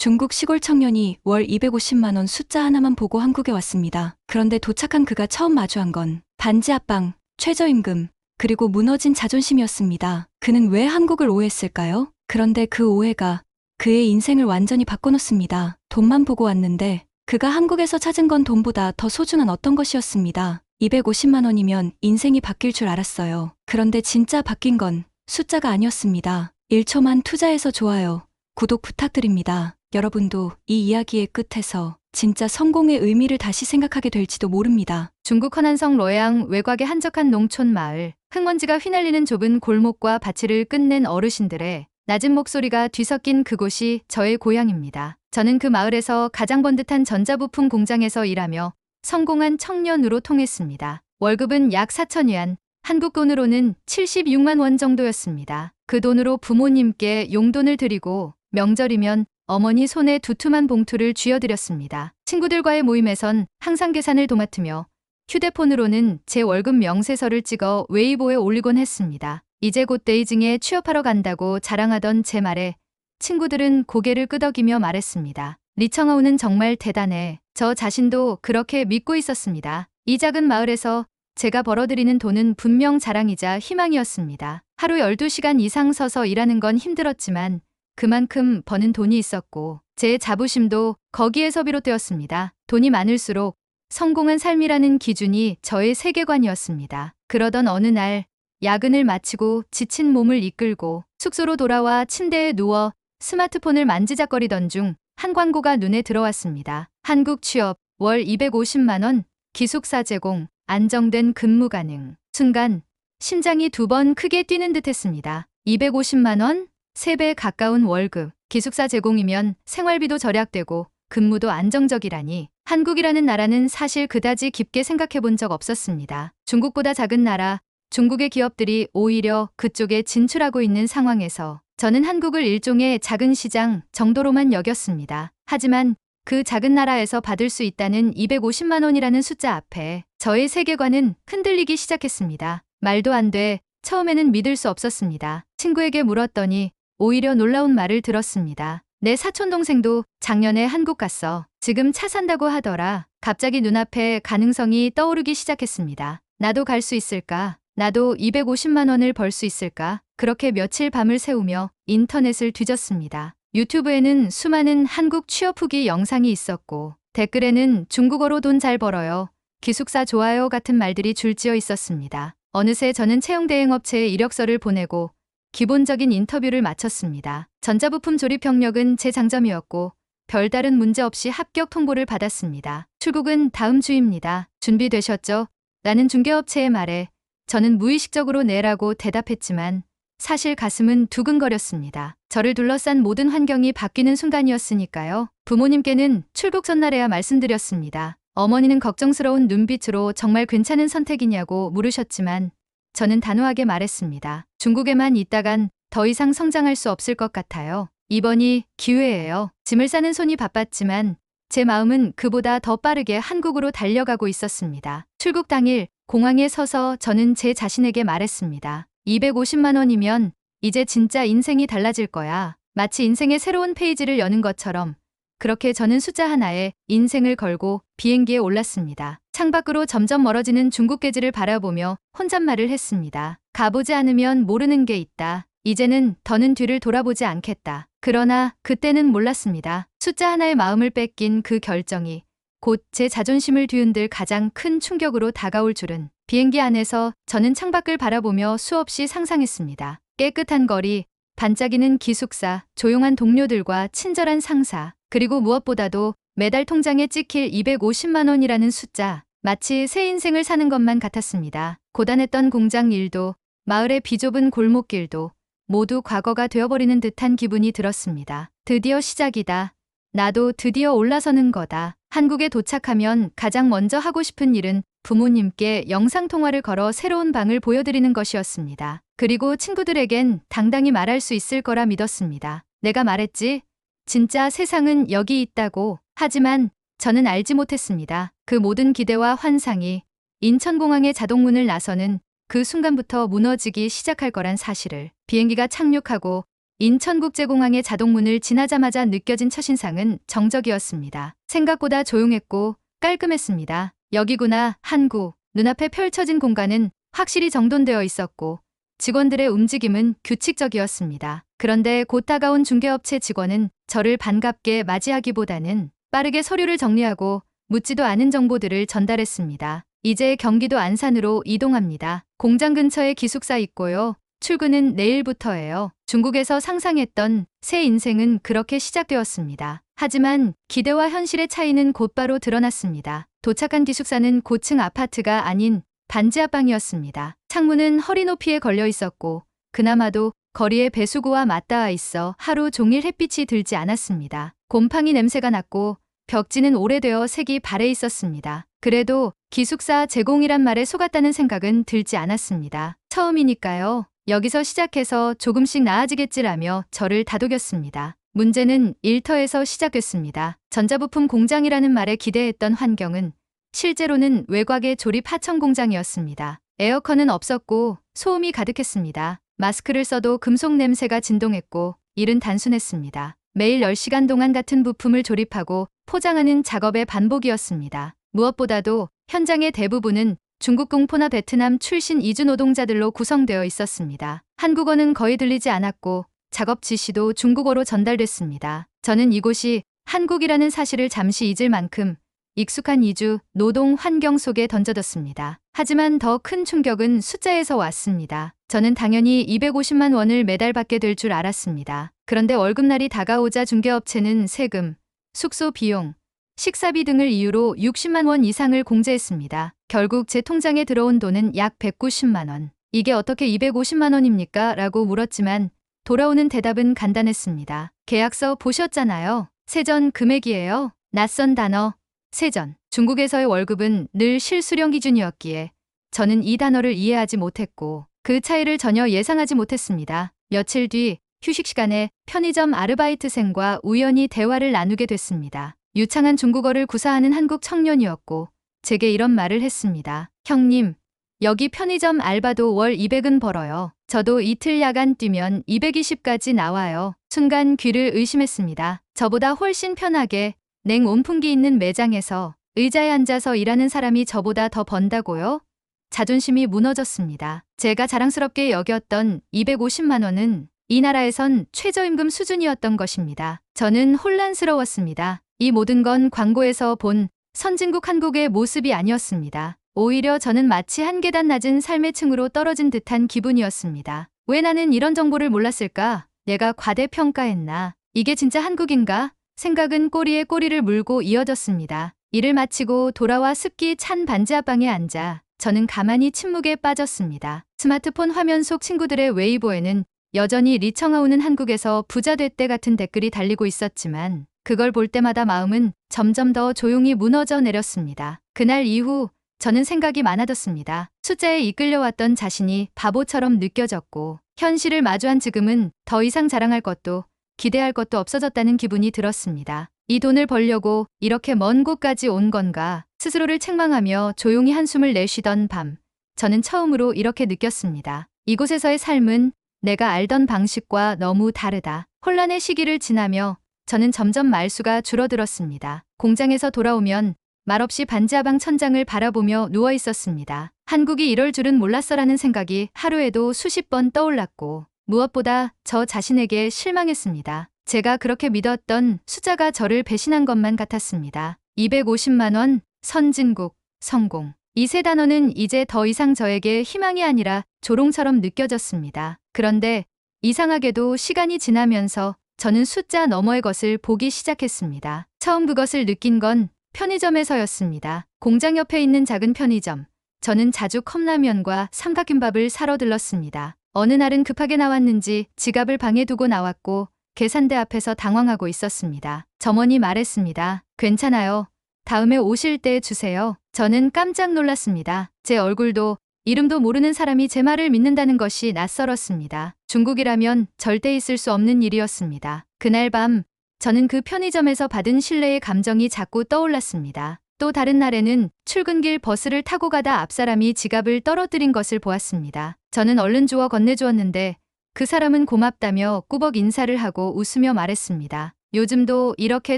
중국 시골 청년이 월 250만 원 숫자 하나만 보고 한국에 왔습니다. 그런데 도착한 그가 처음 마주한 건 반지 합방, 최저임금, 그리고 무너진 자존심이었습니다. 그는 왜 한국을 오해했을까요? 그런데 그 오해가 그의 인생을 완전히 바꿔놓습니다. 돈만 보고 왔는데 그가 한국에서 찾은 건 돈보다 더 소중한 어떤 것이었습니다. 250만 원이면 인생이 바뀔 줄 알았어요. 그런데 진짜 바뀐 건 숫자가 아니었습니다. 1초만 투자해서 좋아요, 구독 부탁드립니다. 여러분도 이 이야기의 끝에서 진짜 성공의 의미를 다시 생각하게 될지도 모릅니다. 중국 허난성 뤄양 외곽의 한적한 농촌 마을, 흙먼지가 휘날리는 좁은 골목과 밭을 끝낸 어르신들의 낮은 목소리가 뒤섞인 그곳이 저의 고향입니다. 저는 그 마을에서 가장 번듯한 전자부품 공장에서 일하며 성공한 청년으로 통했습니다. 월급은 약 4,000위안, 한국 돈으로는 76만 원 정도였습니다. 그 돈으로 부모님께 용돈을 드리고 명절이면 어머니 손에 두툼한 봉투를 쥐어드렸습니다. 친구들과의 모임에선 항상 계산을 도맡으며 휴대폰으로는 제 월급 명세서를 찍어 웨이보에 올리곤 했습니다. 이제 곧 베이징에 취업하러 간다고 자랑하던 제 말에 친구들은 고개를 끄덕이며 말했습니다. 리청아우는 정말 대단해. 저 자신도 그렇게 믿고 있었습니다. 이 작은 마을에서 제가 벌어들이는 돈은 분명 자랑이자 희망이었습니다. 하루 12시간 이상 서서 일하는 건 힘들었지만 그만큼 버는 돈이 있었고 제 자부심도 거기에서 비롯되었습니다. 돈이 많을수록 성공한 삶이라는 기준이 저의 세계관이었습니다. 그러던 어느 날 야근을 마치고 지친 몸을 이끌고 숙소로 돌아와 침대에 누워 스마트폰을 만지작거리던 중 한 광고가 눈에 들어왔습니다. 한국 취업, 월 250만 원, 기숙사 제공, 안정된 근무 가능. 순간 심장이 2번 크게 뛰는 듯 했습니다. 250만 원? 3배 가까운 월급, 기숙사 제공이면 생활비도 절약되고 근무도 안정적이라니 한국이라는 나라는 사실 그다지 깊게 생각해 본 적 없었습니다. 중국보다 작은 나라, 중국의 기업들이 오히려 그쪽에 진출하고 있는 상황에서 저는 한국을 일종의 작은 시장 정도로만 여겼습니다. 하지만 그 작은 나라에서 받을 수 있다는 250만 원이라는 숫자 앞에 저의 세계관은 흔들리기 시작했습니다. 말도 안 돼. 처음에는 믿을 수 없었습니다. 친구에게 물었더니 오히려 놀라운 말을 들었습니다. 내 사촌동생도 작년에 한국 갔어. 지금 차 산다고 하더라. 갑자기 눈앞에 가능성이 떠오르기 시작했습니다. 나도 갈 수 있을까? 나도 250만 원을 벌 수 있을까? 그렇게 며칠 밤을 새우며 인터넷을 뒤졌습니다. 유튜브에는 수많은 한국 취업 후기 영상이 있었고 댓글에는 중국어로 돈 잘 벌어요, 기숙사 좋아요 같은 말들이 줄지어 있었습니다. 어느새 저는 채용대행업체에 이력서를 보내고 기본적인 인터뷰를 마쳤습니다. 전자부품 조립 경력은 제 장점이었고 별다른 문제 없이 합격 통보를 받았습니다. 출국은 다음 주입니다. 준비되셨죠? 라는 중개업체의 말에 저는 무의식적으로 네라고 대답했지만 사실 가슴은 두근거렸습니다. 저를 둘러싼 모든 환경이 바뀌는 순간이었으니까요. 부모님께는 출국 전날에야 말씀드렸습니다. 어머니는 걱정스러운 눈빛으로 정말 괜찮은 선택이냐고 물으셨지만 저는 단호하게 말했습니다. 중국에만 있다간 더 이상 성장할 수 없을 것 같아요. 이번이 기회예요. 짐을 싸는 손이 바빴지만 제 마음은 그보다 더 빠르게 한국으로 달려가고 있었습니다. 출국 당일 공항에 서서 저는 제 자신에게 말했습니다. 250만 원이면 이제 진짜 인생이 달라질 거야. 마치 인생의 새로운 페이지를 여는 것처럼 그렇게 저는 숫자 하나에 인생을 걸고 비행기에 올랐습니다. 창밖으로 점점 멀어지는 중국 계지를 바라보며 혼잣말을 했습니다. 가보지 않으면 모르는 게 있다. 이제는 더는 뒤를 돌아보지 않겠다. 그러나 그때는 몰랐습니다. 숫자 하나의 마음을 뺏긴 그 결정이 곧 제 자존심을 뒤흔들 가장 큰 충격으로 다가올 줄은. 비행기 안에서 저는 창밖을 바라보며 수없이 상상했습니다. 깨끗한 거리, 반짝이는 기숙사, 조용한 동료들과 친절한 상사, 그리고 무엇보다도 매달 통장에 찍힐 250만 원이라는 숫자, 마치 새 인생을 사는 것만 같았습니다. 고단했던 공장 일도, 마을의 비좁은 골목길도 모두 과거가 되어버리는 듯한 기분이 들었습니다. 드디어 시작이다. 나도 드디어 올라서는 거다. 한국에 도착하면 가장 먼저 하고 싶은 일은 부모님께 영상통화를 걸어 새로운 방을 보여드리는 것이었습니다. 그리고 친구들에겐 당당히 말할 수 있을 거라 믿었습니다. 내가 말했지? 진짜 세상은 여기 있다고. 하지만 저는 알지 못했습니다. 그 모든 기대와 환상이 인천공항의 자동문을 나서는 그 순간부터 무너지기 시작할 거란 사실을. 비행기가 착륙하고 인천국제공항의 자동문을 지나자마자 느껴진 첫인상은 정적이었습니다. 생각보다 조용했고 깔끔했습니다. 여기구나, 한국. 눈앞에 펼쳐진 공간은 확실히 정돈되어 있었고 직원들의 움직임은 규칙적이었습니다. 그런데 곧 다가온 중개업체 직원은 저를 반갑게 맞이하기보다는 빠르게 서류를 정리하고 묻지도 않은 정보들을 전달했습니다. 이제 경기도 안산으로 이동합니다. 공장 근처에 기숙사 있고요. 출근은 내일부터예요. 중국에서 상상했던 새 인생은 그렇게 시작되었습니다. 하지만 기대와 현실의 차이는 곧바로 드러났습니다. 도착한 기숙사는 고층 아파트가 아닌 반지 하방이었습니다. 창문은 허리 높이에 걸려 있었고 그나마도 거리에 배수구와 맞닿아 있어 하루 종일 햇빛이 들지 않았습니다. 곰팡이 냄새가 났고 벽지는 오래되어 색이 바래 있었습니다. 그래도 기숙사 제공이란 말에 속았다는 생각은 들지 않았습니다. 처음이니까요. 여기서 시작해서 조금씩 나아지겠지라며 저를 다독였습니다. 문제는 일터에서 시작됐습니다. 전자부품 공장이라는 말에 기대했던 환경은 실제로는 외곽의 조립 하청 공장이었습니다. 에어컨은 없었고 소음이 가득했습니다. 마스크를 써도 금속 냄새가 진동했고 일은 단순했습니다. 매일 10시간 동안 같은 부품을 조립하고 포장하는 작업의 반복이었습니다. 무엇보다도 현장의 대부분은 중국 공포나 베트남 출신 이주 노동자들로 구성되어 있었습니다. 한국어는 거의 들리지 않았고 작업 지시도 중국어로 전달됐습니다. 저는 이곳이 한국이라는 사실을 잠시 잊을 만큼 익숙한 이주 노동 환경 속에 던져졌습니다. 하지만 더 큰 충격은 숫자에서 왔습니다. 저는 당연히 250만 원을 매달 받게 될 줄 알았습니다. 그런데 월급날이 다가오자 중개업체는 세금, 숙소 비용, 식사비 등을 이유로 60만 원 이상을 공제했습니다. 결국 제 통장에 들어온 돈은 약 190만 원. 이게 어떻게 250만 원입니까? 라고 물었지만 돌아오는 대답은 간단했습니다. 계약서 보셨잖아요. 세전 금액이에요. 낯선 단어, 세전. 중국에서의 월급은 늘 실수령 기준이었기에 저는 이 단어를 이해하지 못했고 그 차이를 전혀 예상하지 못했습니다. 며칠 뒤 휴식 시간에 편의점 아르바이트생과 우연히 대화를 나누게 됐습니다. 유창한 중국어를 구사하는 한국 청년이었고 제게 이런 말을 했습니다. 형님, 여기 편의점 알바도 월 200은 벌어요. 저도 이틀 야간 뛰면 220까지 나와요. 순간 귀를 의심했습니다. 저보다 훨씬 편하게 냉 온풍기 있는 매장에서 의자에 앉아서 일하는 사람이 저보다 더 번다고요? 자존심이 무너졌습니다. 제가 자랑스럽게 여겼던 250만 원은 이 나라에선 최저임금 수준이었던 것입니다. 저는 혼란스러웠습니다. 이 모든 건 광고에서 본 선진국 한국의 모습이 아니었습니다. 오히려 저는 마치 한 계단 낮은 삶의 층으로 떨어진 듯한 기분이었습니다. 왜 나는 이런 정보를 몰랐을까? 내가 과대평가했나? 이게 진짜 한국인가? 생각은 꼬리에 꼬리를 물고 이어졌습니다. 일을 마치고 돌아와 습기 찬 반지 하방에 앉아 저는 가만히 침묵에 빠졌습니다. 스마트폰 화면 속 친구들의 웨이보에는 여전히 리청하우는 한국에서 부자 됐대 같은 댓글이 달리고 있었지만 그걸 볼 때마다 마음은 점점 더 조용히 무너져 내렸습니다. 그날 이후 저는 생각이 많아졌습니다. 숫자에 이끌려왔던 자신이 바보처럼 느껴졌고 현실을 마주한 지금은 더 이상 자랑할 것도 기대할 것도 없어졌다는 기분이 들었습니다. 이 돈을 벌려고 이렇게 먼 곳까지 온 건가? 스스로를 책망하며 조용히 한숨을 내쉬던 밤, 저는 처음으로 이렇게 느꼈습니다. 이곳에서의 삶은 내가 알던 방식과 너무 다르다. 혼란의 시기를 지나며 저는 점점 말수가 줄어들었습니다. 공장에서 돌아오면 말없이 반지하방 천장을 바라보며 누워 있었습니다. 한국이 이럴 줄은 몰랐어라는 생각이 하루에도 수십 번 떠올랐고 무엇보다 저 자신에게 실망했습니다. 제가 그렇게 믿었던 숫자가 저를 배신한 것만 같았습니다. 250만 원, 선진국, 성공. 이 세 단어는 이제 더 이상 저에게 희망이 아니라 조롱처럼 느껴졌습니다. 그런데 이상하게도 시간이 지나면서 저는 숫자 너머의 것을 보기 시작했습니다. 처음 그것을 느낀 건 편의점에서였습니다. 공장 옆에 있는 작은 편의점. 저는 자주 컵라면과 삼각김밥을 사러 들렀습니다. 어느 날은 급하게 나왔는지 지갑을 방에 두고 나왔고 계산대 앞에서 당황하고 있었습니다. 점원이 말했습니다. 괜찮아요. 다음에 오실 때 주세요. 저는 깜짝 놀랐습니다. 제 얼굴도 이름도 모르는 사람이 제 말을 믿는다는 것이 낯설었습니다. 중국이라면 절대 있을 수 없는 일이었습니다. 그날 밤 저는 그 편의점에서 받은 신뢰의 감정이 자꾸 떠올랐습니다. 또 다른 날에는 출근길 버스를 타고 가다 앞사람이 지갑을 떨어뜨린 것을 보았습니다. 저는 얼른 주워 건네주었는데 그 사람은 고맙다며 꾸벅 인사를 하고 웃으며 말했습니다. 요즘도 이렇게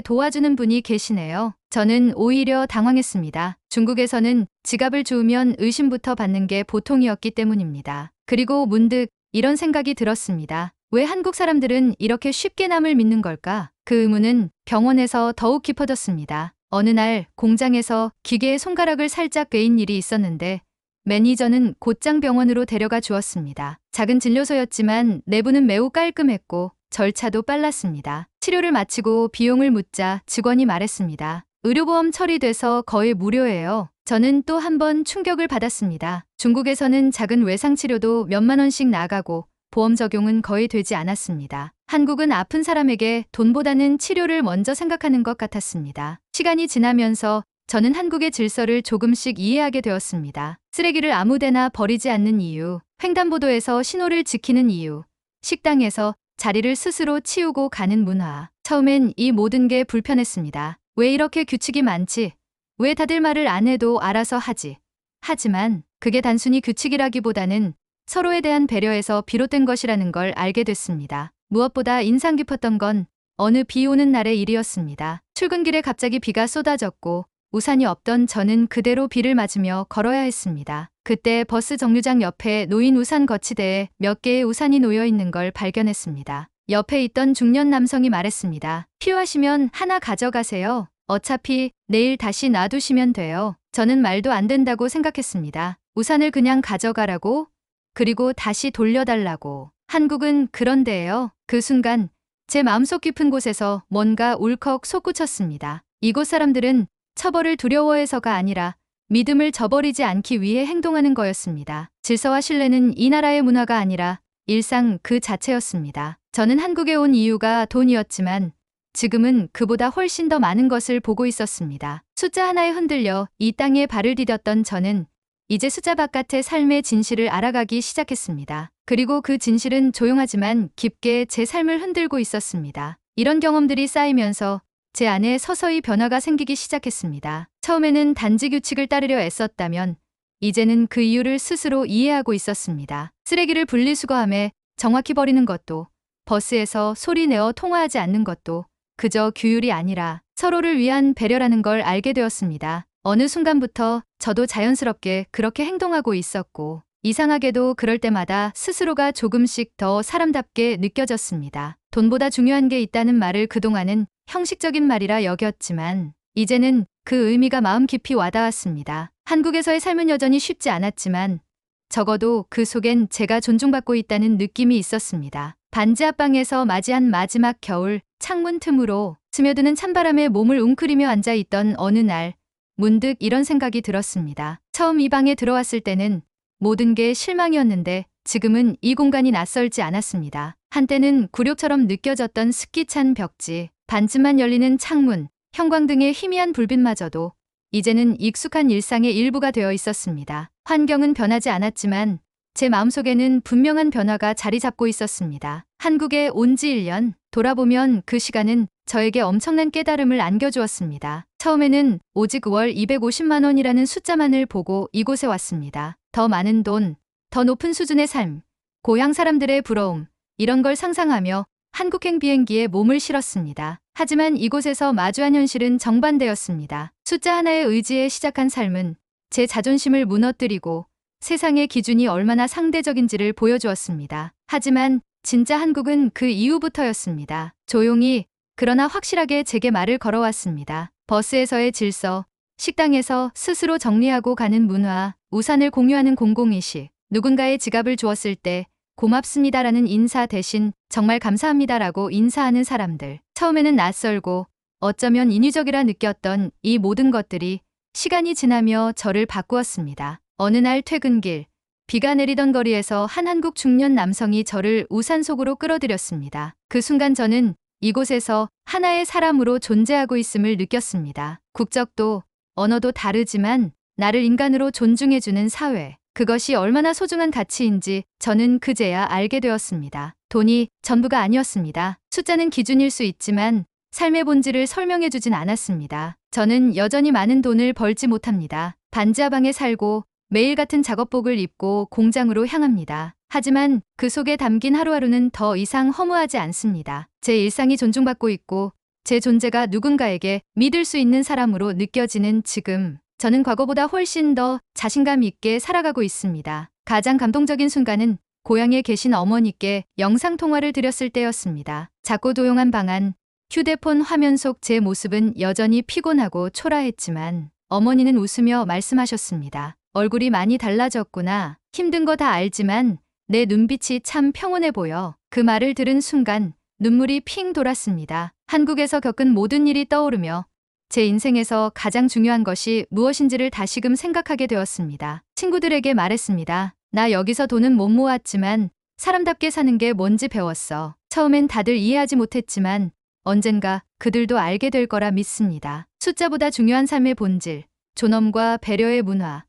도와주는 분이 계시네요. 저는 오히려 당황했습니다. 중국에서는 지갑을 주우면 의심부터 받는 게 보통이었기 때문입니다. 그리고 문득 이런 생각이 들었습니다. 왜 한국 사람들은 이렇게 쉽게 남을 믿는 걸까? 그 의문은 병원에서 더욱 깊어졌습니다. 어느 날 공장에서 기계에 손가락을 살짝 베인 일이 있었는데 매니저는 곧장 병원으로 데려가 주었습니다. 작은 진료소였지만 내부는 매우 깔끔했고 절차도 빨랐습니다. 치료를 마치고 비용을 묻자 직원이 말했습니다. 의료보험 처리돼서 거의 무료예요. 저는 또 한 번 충격을 받았습니다. 중국에서는 작은 외상치료도 몇만 원씩 나가고 보험 적용은 거의 되지 않았습니다. 한국은 아픈 사람에게 돈보다는 치료를 먼저 생각하는 것 같았습니다. 시간이 지나면서 저는 한국의 질서를 조금씩 이해하게 되었습니다. 쓰레기를 아무데나 버리지 않는 이유, 횡단보도에서 신호를 지키는 이유, 식당에서 자리를 스스로 치우고 가는 문화. 처음엔 이 모든 게 불편했습니다. 왜 이렇게 규칙이 많지? 왜 다들 말을 안 해도 알아서 하지? 하지만 그게 단순히 규칙이라기보다는 서로에 대한 배려에서 비롯된 것이라는 걸 알게 됐습니다. 무엇보다 인상 깊었던 건 어느 비 오는 날의 일이었습니다. 출근길에 갑자기 비가 쏟아졌고 우산이 없던 저는 그대로 비를 맞으며 걸어야 했습니다. 그때 버스 정류장 옆에 놓인 우산 거치대에 몇 개의 우산이 놓여 있는 걸 발견했습니다. 옆에 있던 중년 남성이 말했습니다. 필요하시면 하나 가져가세요. 어차피 내일 다시 놔두시면 돼요. 저는 말도 안 된다고 생각했습니다. 우산을 그냥 가져가라고? 그리고 다시 돌려달라고. 한국은 그런데요. 그 순간 제 마음속 깊은 곳에서 뭔가 울컥 솟구쳤습니다. 이곳 사람들은 처벌을 두려워해서가 아니라 믿음을 저버리지 않기 위해 행동하는 거였습니다. 질서와 신뢰는 이 나라의 문화가 아니라 일상 그 자체였습니다. 저는 한국에 온 이유가 돈이었지만 지금은 그보다 훨씬 더 많은 것을 보고 있었습니다. 숫자 하나에 흔들려 이 땅에 발을 디뎠던 저는 이제 숫자 바깥의 삶의 진실을 알아가기 시작했습니다. 그리고 그 진실은 조용하지만 깊게 제 삶을 흔들고 있었습니다. 이런 경험들이 쌓이면서 제 안에 서서히 변화가 생기기 시작했습니다. 처음에는 단지 규칙을 따르려 애썼다면 이제는 그 이유를 스스로 이해하고 있었습니다. 쓰레기를 분리수거함에 정확히 버리는 것도, 버스에서 소리 내어 통화하지 않는 것도 그저 규율이 아니라 서로를 위한 배려라는 걸 알게 되었습니다. 어느 순간부터 저도 자연스럽게 그렇게 행동하고 있었고 이상하게도 그럴 때마다 스스로가 조금씩 더 사람답게 느껴졌습니다. 돈보다 중요한 게 있다는 말을 그동안은 형식적인 말이라 여겼지만 이제는 그 의미가 마음 깊이 와닿았습니다. 한국에서의 삶은 여전히 쉽지 않았지만 적어도 그 속엔 제가 존중받고 있다는 느낌이 있었습니다. 반지 앞방에서 맞이한 마지막 겨울, 창문 틈으로 스며드는 찬바람에 몸을 웅크리며 앉아있던 어느 날 문득 이런 생각이 들었습니다. 처음 이 방에 들어왔을 때는 모든 게 실망이었는데 지금은 이 공간이 낯설지 않았습니다. 한때는 굴욕처럼 느껴졌던 습기찬 벽지, 반쯤만 열리는 창문, 형광등의 희미한 불빛마저도 이제는 익숙한 일상의 일부가 되어 있었습니다. 환경은 변하지 않았지만 제 마음속에는 분명한 변화가 자리 잡고 있었습니다. 한국에 온 지 1년, 돌아보면 그 시간은 저에게 엄청난 깨달음을 안겨주었습니다. 처음에는 오직 월 250만 원이라는 숫자만을 보고 이곳에 왔습니다. 더 많은 돈, 더 높은 수준의 삶, 고향 사람들의 부러움, 이런 걸 상상하며 한국행 비행기에 몸을 실었습니다. 하지만 이곳에서 마주한 현실은 정반대였습니다. 숫자 하나의 의지에 시작한 삶은 제 자존심을 무너뜨리고 세상의 기준이 얼마나 상대적인지를 보여주었습니다. 하지만 진짜 한국은 그 이후부터였습니다. 조용히 그러나 확실하게 제게 말을 걸어왔습니다. 버스에서의 질서, 식당에서 스스로 정리하고 가는 문화, 우산을 공유하는 공공의식, 누군가의 지갑을 주었을 때 고맙습니다라는 인사 대신 정말 감사합니다라고 인사하는 사람들. 처음에는 낯설고 어쩌면 인위적이라 느꼈던 이 모든 것들이 시간이 지나며 저를 바꾸었습니다. 어느 날 퇴근길, 비가 내리던 거리에서 한 한국 중년 남성이 저를 우산 속으로 끌어들였습니다. 그 순간 저는 이곳에서 하나의 사람으로 존재하고 있음을 느꼈습니다. 국적도, 언어도 다르지만 나를 인간으로 존중해주는 사회. 그것이 얼마나 소중한 가치인지 저는 그제야 알게 되었습니다. 돈이 전부가 아니었습니다. 숫자는 기준일 수 있지만 삶의 본질을 설명해주진 않았습니다. 저는 여전히 많은 돈을 벌지 못합니다. 반지하방에 살고 매일 같은 작업복을 입고 공장으로 향합니다. 하지만 그 속에 담긴 하루하루는 더 이상 허무하지 않습니다. 제 일상이 존중받고 있고 제 존재가 누군가에게 믿을 수 있는 사람으로 느껴지는 지금, 저는 과거보다 훨씬 더 자신감 있게 살아가고 있습니다. 가장 감동적인 순간은 고향에 계신 어머니께 영상통화를 드렸을 때였습니다. 작고 조용한 방 안, 휴대폰 화면 속 제 모습은 여전히 피곤하고 초라했지만 어머니는 웃으며 말씀하셨습니다. 얼굴이 많이 달라졌구나. 힘든 거 다 알지만 내 눈빛이 참 평온해 보여. 그 말을 들은 순간 눈물이 핑 돌았습니다. 한국에서 겪은 모든 일이 떠오르며 제 인생에서 가장 중요한 것이 무엇인지를 다시금 생각하게 되었습니다. 친구들에게 말했습니다. 나 여기서 돈은 못 모았지만 사람답게 사는 게 뭔지 배웠어. 처음엔 다들 이해하지 못했지만 언젠가 그들도 알게 될 거라 믿습니다. 숫자보다 중요한 삶의 본질, 존엄과 배려의 문화,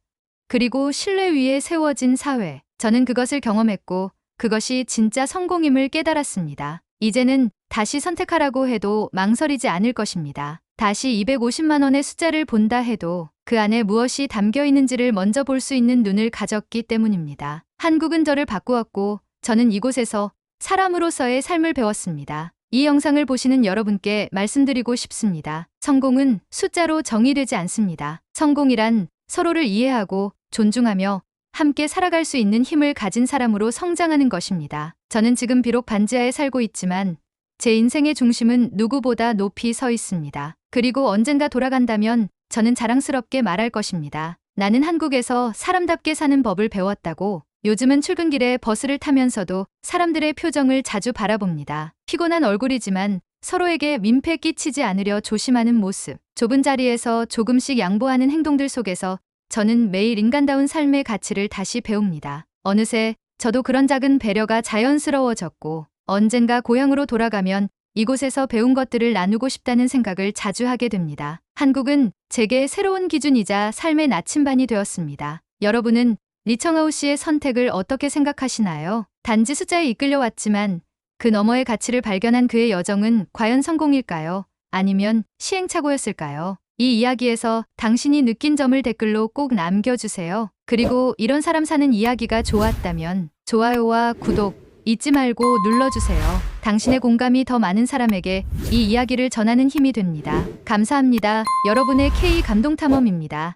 그리고 신뢰 위에 세워진 사회. 저는 그것을 경험했고 그것이 진짜 성공임을 깨달았습니다. 이제는 다시 선택하라고 해도 망설이지 않을 것입니다. 다시 250만 원의 숫자를 본다 해도 그 안에 무엇이 담겨 있는지를 먼저 볼 수 있는 눈을 가졌기 때문입니다. 한국은 저를 바꾸었고 저는 이곳에서 사람으로서의 삶을 배웠습니다. 이 영상을 보시는 여러분께 말씀드리고 싶습니다. 성공은 숫자로 정의되지 않습니다. 성공이란 서로를 이해하고 존중하며 함께 살아갈 수 있는 힘을 가진 사람으로 성장하는 것입니다. 저는 지금 비록 반지하에 살고 있지만 제 인생의 중심은 누구보다 높이 서 있습니다. 그리고 언젠가 돌아간다면 저는 자랑스럽게 말할 것입니다. 나는 한국에서 사람답게 사는 법을 배웠다고. 요즘은 출근길에 버스를 타면서도 사람들의 표정을 자주 바라봅니다. 피곤한 얼굴이지만 서로에게 민폐 끼치지 않으려 조심하는 모습. 좁은 자리에서 조금씩 양보하는 행동들 속에서 저는 매일 인간다운 삶의 가치를 다시 배웁니다. 어느새 저도 그런 작은 배려가 자연스러워졌고 언젠가 고향으로 돌아가면 이곳에서 배운 것들을 나누고 싶다는 생각을 자주 하게 됩니다. 한국은 제게 새로운 기준이자 삶의 나침반이 되었습니다. 여러분은 리청하우 씨의 선택을 어떻게 생각하시나요? 단지 숫자에 이끌려왔지만 그 너머의 가치를 발견한 그의 여정은 과연 성공일까요? 아니면 시행착오였을까요? 이 이야기에서 당신이 느낀 점을 댓글로 꼭 남겨주세요. 그리고 이런 사람 사는 이야기가 좋았다면 좋아요와 구독 잊지 말고 눌러주세요. 당신의 공감이 더 많은 사람에게 이 이야기를 전하는 힘이 됩니다. 감사합니다. 여러분의 K 감동탐험입니다.